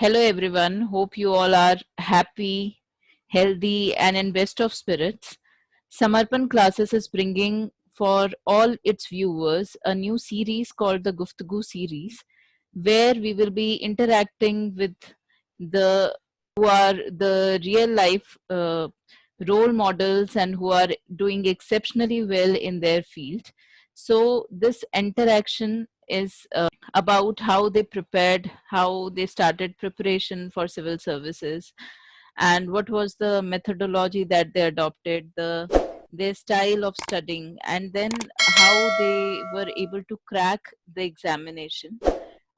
Hello everyone. Hope you all are happy, healthy, and in best of spirits. Samarpan Classes is bringing for all its viewers a new series called the GUFTGU series, where we will be interacting with the who are the real life role models and who are doing exceptionally well in their field. So this interaction is about how they prepared, how they started preparation for civil services, and what was the methodology that they adopted, their style of studying, and then how they were able to crack the examination,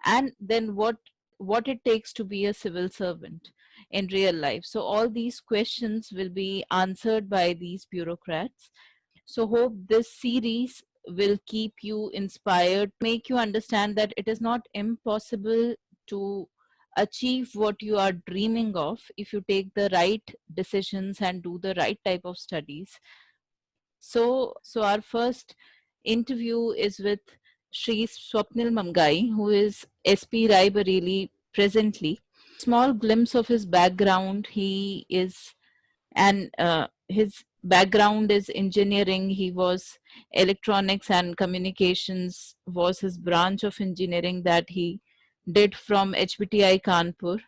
and then what it takes to be a civil servant in real life. So all these questions will be answered by these bureaucrats. So hope this series will keep you inspired, make you understand that it is not impossible to achieve what you are dreaming of if you take the right decisions and do the right type of studies. So our first interview is with Shri Swapnil Mamgain, who is SP Raebareli presently. Small glimpse of his background. He is and his background is engineering. He was electronics and communications was his branch of engineering that he did from HBTI Kanpur,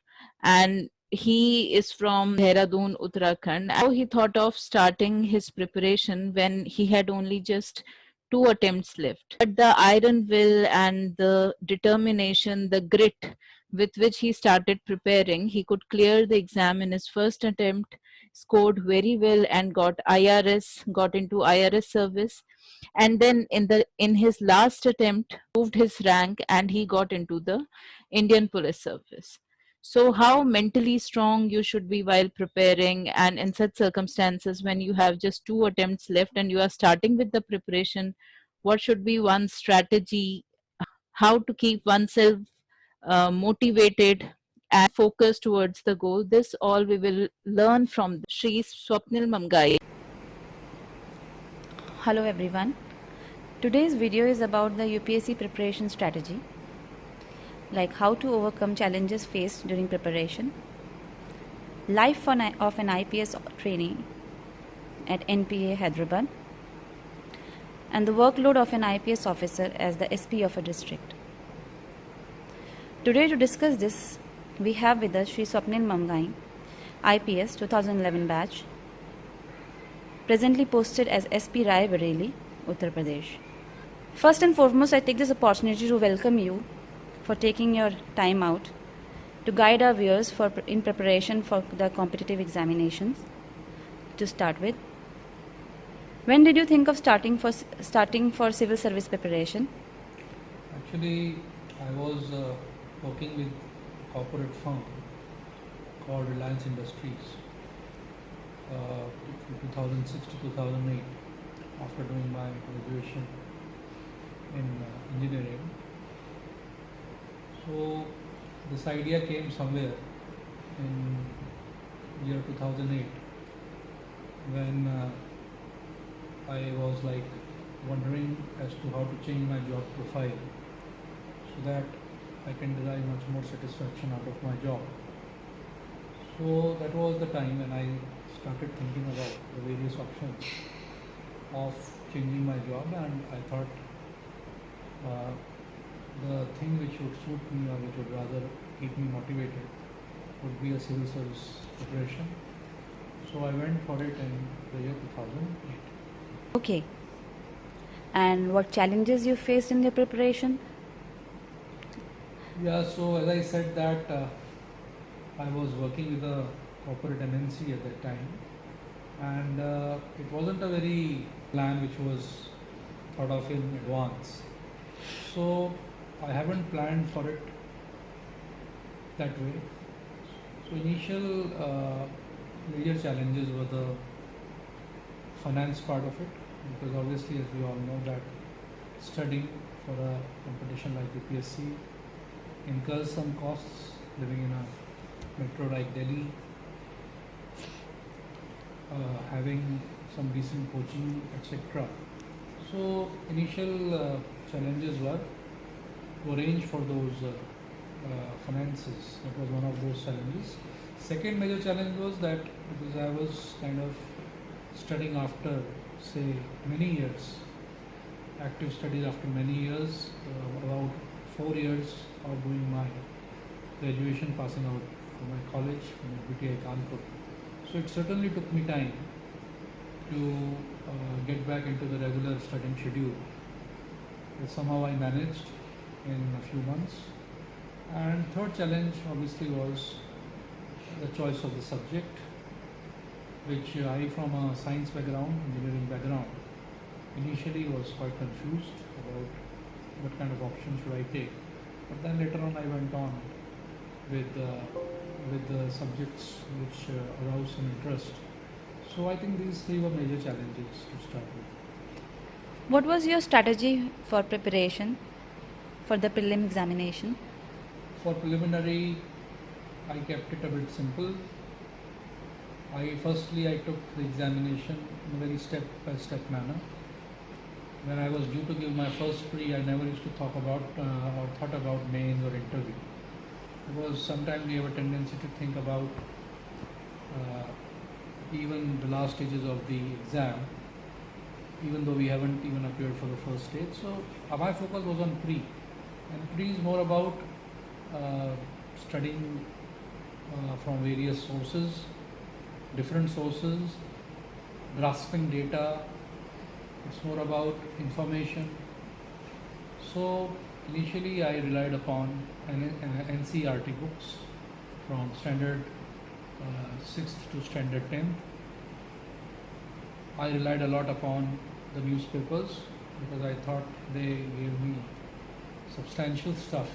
and he is from Dehradun, Uttarakhand. How he thought of starting his preparation when he had only just 2 attempts left. But the iron will and the determination, the grit with which he started preparing, he could clear the exam in his first attempt, scored very well and got into IRS service, and then in his last attempt proved his rank and he got into the Indian police service. So how mentally strong you should be while preparing, and in such circumstances when you have just 2 attempts left and you are starting with the preparation, what should be one's strategy, how to keep oneself motivated and focused towards the goal. This all we will learn from Shri Swapnil Mamgain. Hello everyone. Today's video is about the UPSC preparation strategy, like how to overcome challenges faced during preparation, life of an IPS trainee at NPA Hyderabad, and the workload of an IPS officer as the SP of a district. Today to discuss this, we have with us Shri Swapnil Mamgain, IPS 2011 batch, presently posted as SP Raebareli, Uttar Pradesh. First and foremost, I take this opportunity to welcome you for taking your time out to guide our viewers in preparation for the competitive examinations. To start with, when did you think of starting for civil service preparation? Actually, I was working with a corporate firm called Reliance Industries from 2006 to 2008 after doing my graduation in engineering. So this idea came somewhere in year 2008 when I was like wondering as to how to change my job profile so that I can derive much more satisfaction out of my job. So that was the time when I started thinking about the various options of changing my job, and I thought the thing which would suit me or which would rather keep me motivated would be a civil service preparation. So I went for it in the year 2008. Okay. And what challenges you faced in your preparation? Yeah, so as I said that I was working with a corporate MNC at that time, and it wasn't a very plan which was thought of in advance. So I haven't planned for it that way. So initial major challenges were the finance part of it, because obviously, as we all know, that studying for a competition like UPSC incurs some costs. Living in a metro like Delhi, having some decent coaching, etc. So initial challenges were to arrange for those finances. That was one of those challenges. Second major challenge was that because I was kind of studying after, say, many years, active studies after many years, about 4 years of doing my graduation, passing out from my college, from BTI Kanpur. So it certainly took me time to get back into the regular studying schedule. But somehow I managed in a few months. And third challenge obviously was the choice of the subject, which I, from a science background, engineering background, initially was quite confused about what kind of option should I take. But then later on I went on with the subjects which aroused some interest. So I think these three were major challenges to start with. What was your strategy for preparation for the prelim examination? For preliminary, I kept it a bit simple. I took the examination in a very step-by-step manner. When I was due to give my first pre, I never used to talk about or thought about mains or interview. Because sometimes we have a tendency to think about even the last stages of the exam, even though we haven't even appeared for the first stage. So my focus was on pre, and pre is more about studying from various sources, different sources, grasping data. It's more about information. So initially I relied upon NCERT books from standard 6th to standard 10th. I relied a lot upon the newspapers because I thought they gave me substantial stuff,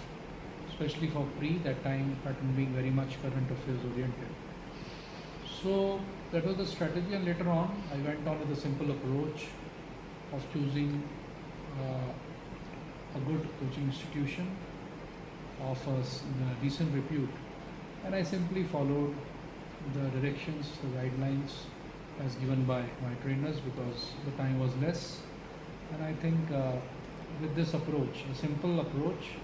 especially for pre, that time pattern being very much current affairs oriented. So that was the strategy, and later on I went on with a simple approach of choosing a good coaching institution of a decent repute, and I simply followed the directions, the guidelines as given by my trainers because the time was less. And I think with this approach, a simple approach,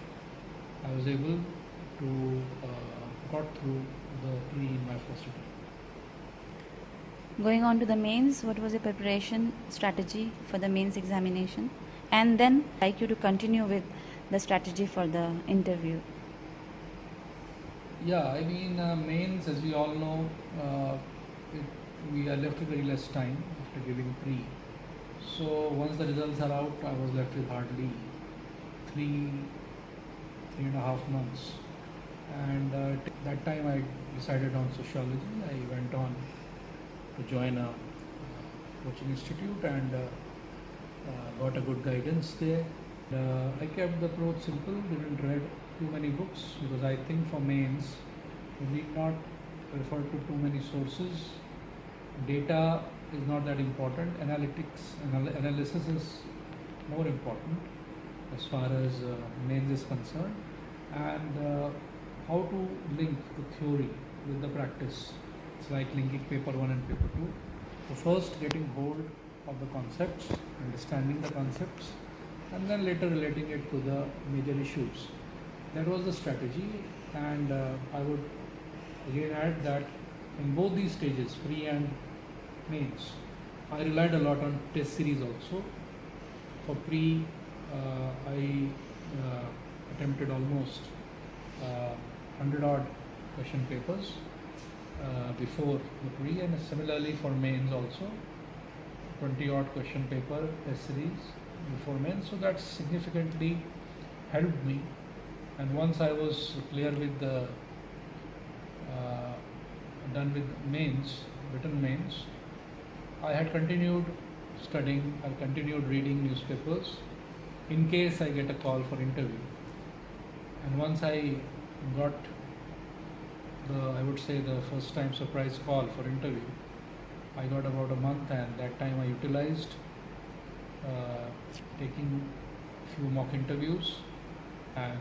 I was able to got through the pre in my first attempt. Going on to the mains, what was your preparation strategy for the mains examination? And then I'd like you to continue with the strategy for the interview. Yeah, I mean, mains, as we all know, we are left with very less time after giving pre. So once the results are out, I was left with hardly three and a half months. And that time I decided on sociology. I went on to join a coaching institute and got a good guidance there. I kept the approach simple, didn't read too many books because I think for mains you need not refer to too many sources. Data is not that important. Analysis is more important as far as mains is concerned, and how to link the theory with the practice. It's like linking paper 1 and paper 2. So first getting hold of the concepts, understanding the concepts, and then later relating it to the major issues. That was the strategy, and I would again add that in both these stages, pre and mains, I relied a lot on test series also. For pre, I attempted almost 100 odd question papers before the pre, and similarly for mains also 20 odd question paper test series before mains. So that significantly helped me, and once I was clear with the done with mains, written mains, I had continued studying, I continued reading newspapers in case I get a call for interview. And once I got I would say the first time surprise call for interview, I got about a month, and that time I utilized taking few mock interviews and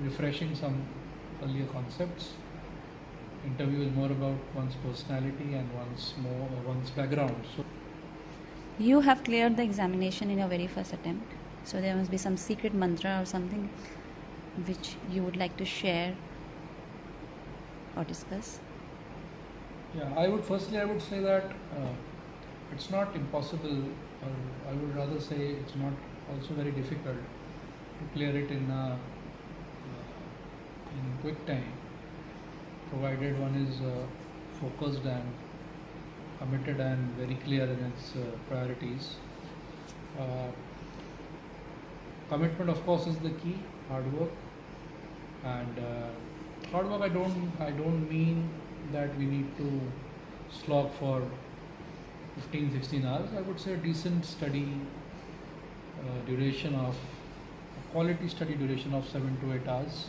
refreshing some earlier concepts. Interview is more about one's personality and one's background. So You have cleared the examination in your very first attempt, so there must be some secret mantra or something which you would like to share or discuss? Yeah, I would say that it's not impossible, or I would rather say it's not also very difficult to clear it in quick time, provided one is focused and committed and very clear in its priorities. Uh, Commitment, of course, is the key. Hard work, and hard work. I don't mean that we need to slog for 15, 16 hours. I would say a decent study duration of quality study duration of 7 to 8 hours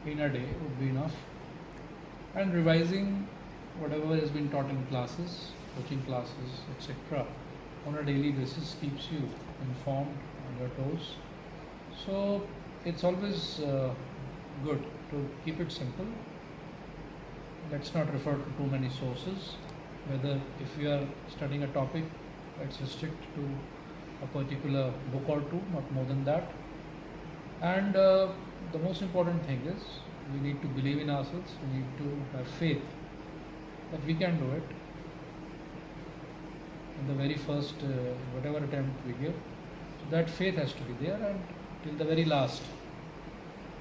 in a day would be enough, and revising whatever has been taught in classes, coaching classes, etc., on a daily basis keeps you informed, on your toes. So it's always good to keep it simple. Let's not refer to too many sources. Whether if you are studying a topic, let's restrict to a particular book or two, not more than that. And the most important thing is we need to believe in ourselves. We need to have faith that we can do it in the very first whatever attempt we give. So that faith has to be there, and till the very last,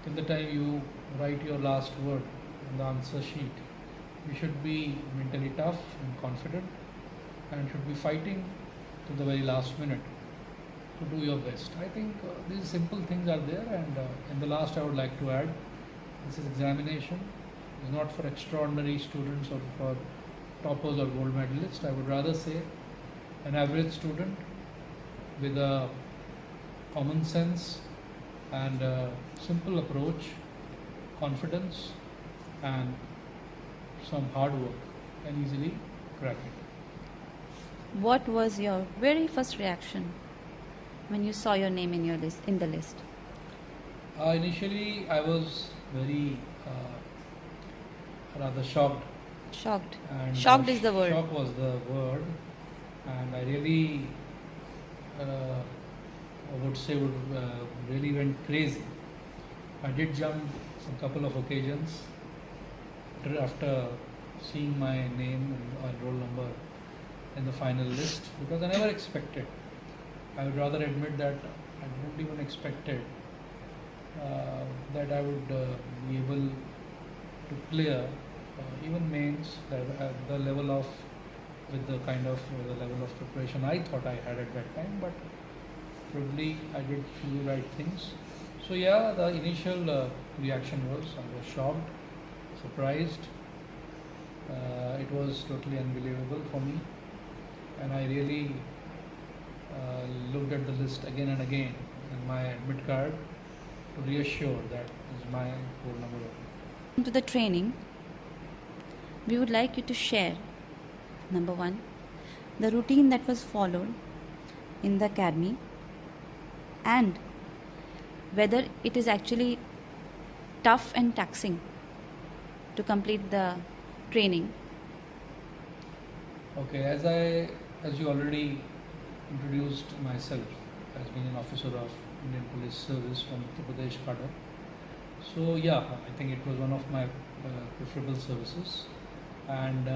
till the time you write your last word on the answer sheet, you should be mentally tough and confident, and should be fighting to the very last minute to do your best. I think these simple things are there, and in the last I would like to add, this is examination. It's not for extraordinary students or for toppers or gold medalists. I would rather say an average student with a common sense and a simple approach, confidence, and some hard work can easily crack it. What was your very first reaction when you saw your name in the list? Initially, I was very rather shocked. Shocked. And Shocked is the word. Shock was the word, and I really really went crazy. I did jump a couple of occasions after seeing my name and roll number in the final list, because I never expected. I would rather admit that I didn't even expected that I would be able to clear even mains at the level of the level of preparation I thought I had at that time, but probably I did few right things. So yeah, the initial reaction was I was shocked, surprised. It was totally unbelievable for me, and I really looked at the list again and again and my admit card to reassure that is my roll number. To the training, we would like you to share, number one, the routine that was followed in the academy, and whether it is actually tough and taxing to complete the training. Okay, as you already introduced myself as being an officer of Indian Police Service from Uttar Pradesh Cadre. So yeah, I think it was one of my preferable services, and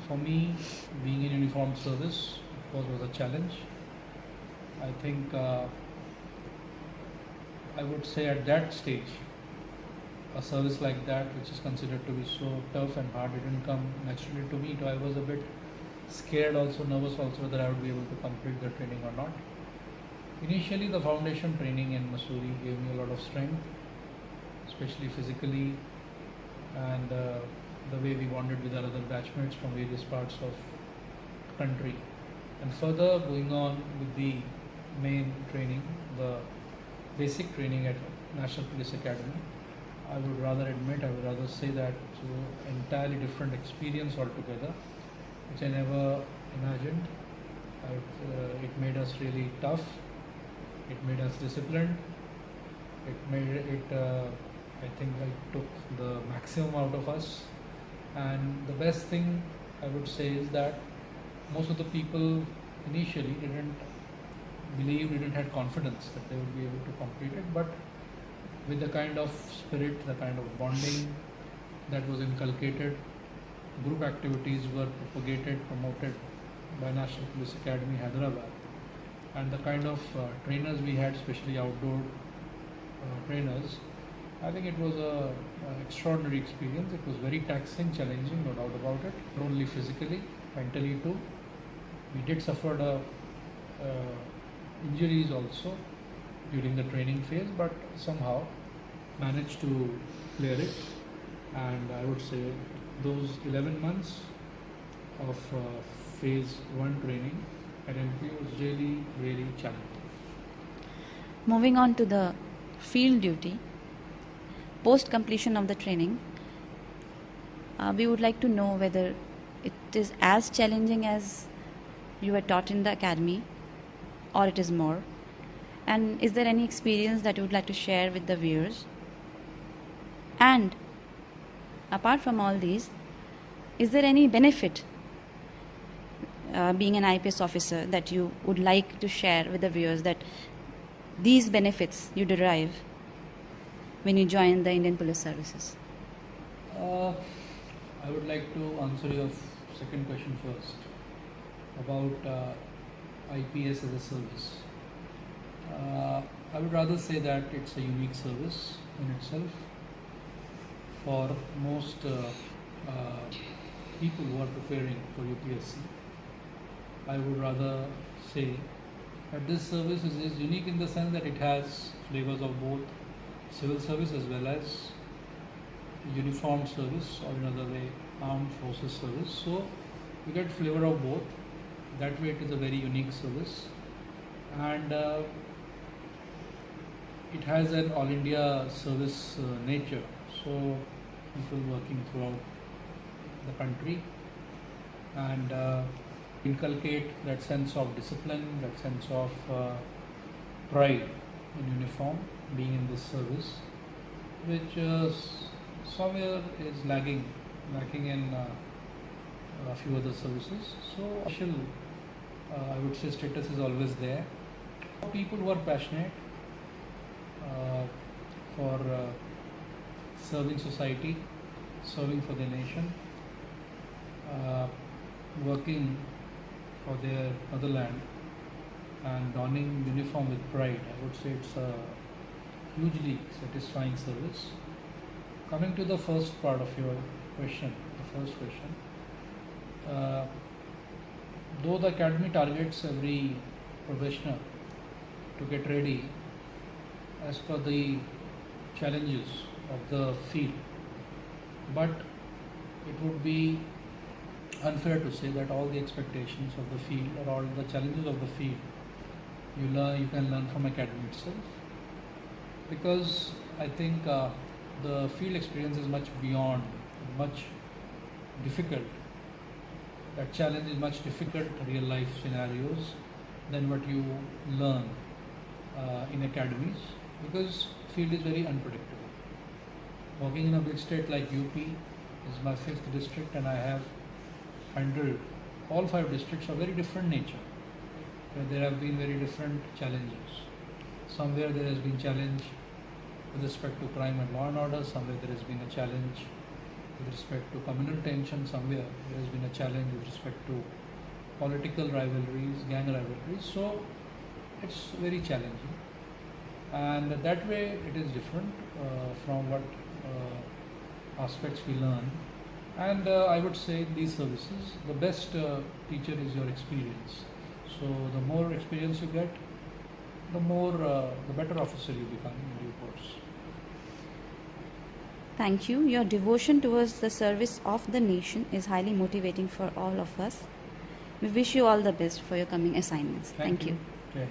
for me, being in uniformed service, of course, was a challenge. I think I would say at that stage, a service like that, which is considered to be so tough and hard, didn't come naturally to me. So I was a bit scared, also nervous, also whether I would be able to complete the training or not. Initially, the foundation training in Missouri gave me a lot of strength, especially physically, and the way we bonded with our other batchmates from various parts of the country. And further, going on with the main training, the basic training at National Police Academy, I would rather say that it's an entirely different experience altogether, which I never imagined. It made us really tough. It made us disciplined. I think it took the maximum out of us. And the best thing I would say is that most of the people initially didn't believed, didn't have confidence that they would be able to complete it, but with the kind of spirit, the kind of bonding that was inculcated, group activities were propagated, promoted by National Police Academy, Hyderabad, and the kind of trainers we had, especially outdoor trainers, I think it was a extraordinary experience. It was very taxing, challenging, no doubt about it. Not only physically, mentally too. We did suffer injuries also during the training phase, but somehow managed to clear it. And I would say those 11 months of phase 1 training at MP was really, really challenging. Moving on to the field duty, post completion of the training, we would like to know whether it is as challenging as you were taught in the academy or it is more, and is there any experience that you would like to share with the viewers? And apart from all these, is there any benefit being an IPS officer that you would like to share with the viewers, that these benefits you derive when you join the Indian Police Services? I would like to answer your second question first about IPS as a service. I would rather say that it's a unique service in itself. For most people who are preparing for UPSC, I would rather say that this service is unique in the sense that it has flavors of both civil service as well as uniformed service, or in another way armed forces service. So you get flavor of both. That way it is a very unique service, and it has an all India service nature. So people working throughout the country and inculcate that sense of discipline, that sense of pride in uniform, being in this service, which somewhere is lacking in a few other services. So official, I would say, status is always there. People who are passionate for serving society, serving for the nation, working for their motherland and donning uniform with pride, I would say it's a hugely satisfying service. Coming to the first part of your question, though the academy targets every professional to get ready as per the challenges of the field, but it would be unfair to say that all the expectations of the field or all the challenges of the field you can learn from academy itself, because I think the field experience is much beyond, much difficult. That challenge is much difficult real life scenarios than what you learn in academies, because field is very unpredictable. Working in a big state like UP is my 5th district, and I have handled all 5 districts of very different nature, where there have been very different challenges. Somewhere there has been challenge with respect to crime and law and order, somewhere there has been a challenge with respect to communal tension, somewhere there has been a challenge with respect to political rivalries, gang rivalries. So it's very challenging, and that way it is different from what aspects we learn. And I would say these services, the best teacher is your experience. So the more experience you get, the better officer you become in due course. Thank you. Your devotion towards the service of the nation is highly motivating for all of us. We wish you all the best for your coming assignments. Thank you. Okay.